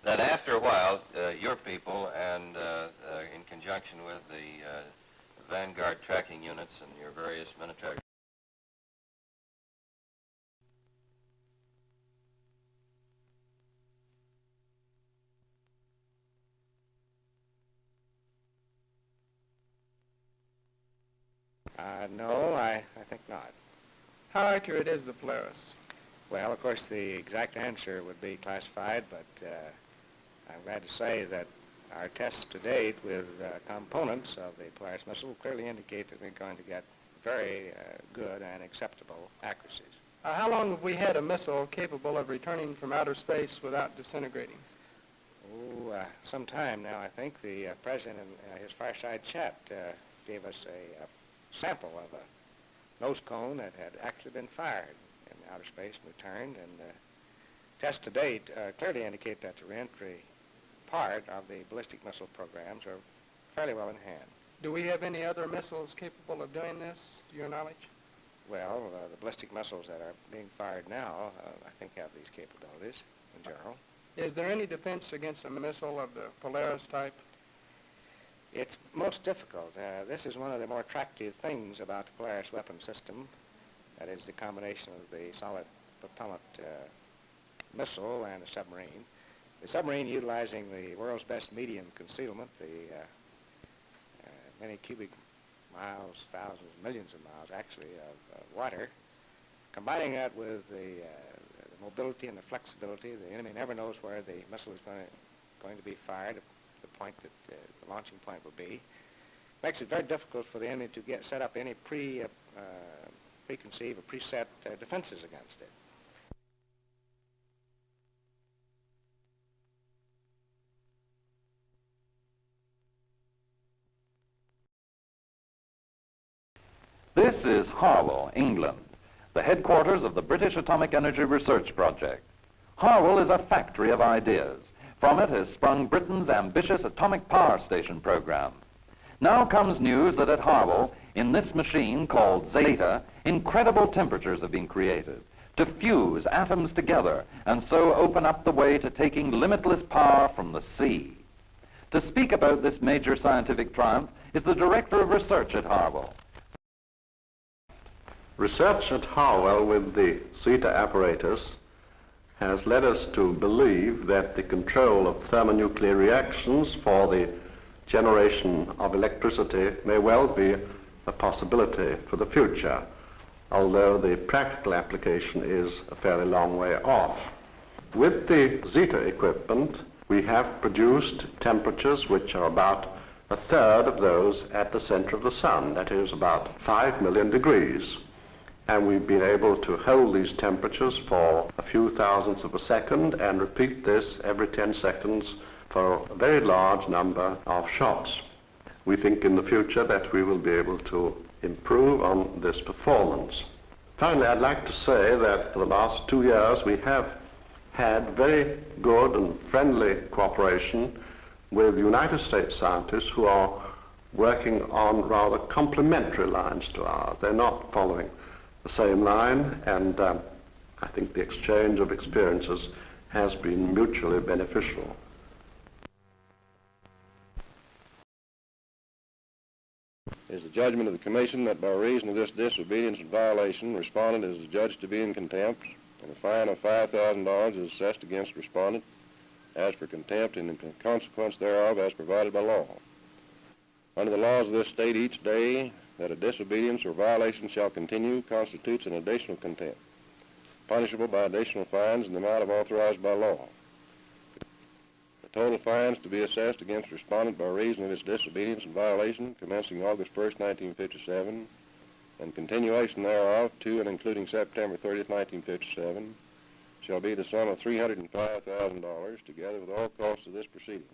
that after a while, your people and in conjunction with the Vanguard tracking units and your various military No, I think not. How accurate is the Polaris? Well, of course, the exact answer would be classified, but I'm glad to say that our tests to date with components of the Polaris missile clearly indicate that we're going to get very good and acceptable accuracies. How long have we had a missile capable of returning from outer space without disintegrating? Oh, some time now, I think. The President in his fireside chat gave us a sample of a nose cone that had actually been fired in outer space and returned, and tests to date clearly indicate that the reentry part of the ballistic missile programs are fairly well in hand. Do we have any other missiles capable of doing this, to your knowledge? Well, the ballistic missiles that are being fired now, I think have these capabilities in general. Is there any defense against a missile of the Polaris type? It's most difficult. This is one of the more attractive things about the Polaris weapon system. That is the combination of the solid propellant missile and a submarine. The submarine utilizing the world's best medium concealment, the many cubic miles, thousands, millions of miles actually of water, combining that with the mobility and the flexibility. The enemy never knows where the missile is going to be fired, the point that the launching point will be. Makes it very difficult for the enemy to set up any preconceived or preset defenses against it. This is Harwell, England, the headquarters of the British Atomic Energy Research Project. Harwell is a factory of ideas. From it has sprung Britain's ambitious atomic power station program. Now comes news that at Harwell, in this machine called Zeta, incredible temperatures have been created to fuse atoms together and so open up the way to taking limitless power from the sea. To speak about this major scientific triumph is the Director of Research at Harwell. Research at Harwell with the Zeta apparatus has led us to believe that the control of thermonuclear reactions for the generation of electricity may well be a possibility for the future, although the practical application is a fairly long way off. With the Zeta equipment, we have produced temperatures which are about a third of those at the center of the sun, that is about 5 million degrees. And we've been able to hold these temperatures for a few thousandths of a second and repeat this every 10 seconds for a very large number of shots. We think in the future that we will be able to improve on this performance. Finally, I'd like to say that for the last 2 years we have had very good and friendly cooperation with United States scientists who are working on rather complementary lines to ours. They're not following the same line, and I think the exchange of experiences has been mutually beneficial. It is the judgment of the Commission that by reason of this disobedience and violation, respondent is adjudged to be in contempt, and a fine of $5,000 is assessed against respondent as for contempt and in consequence thereof as provided by law. Under the laws of this state, each day that a disobedience or violation shall continue constitutes an additional contempt, punishable by additional fines in the amount of authorized by law. The total fines to be assessed against respondent by reason of its disobedience and violation commencing August 1st, 1957, and continuation thereof to and including September 30th, 1957, shall be the sum of $305,000 together with all costs of this proceeding.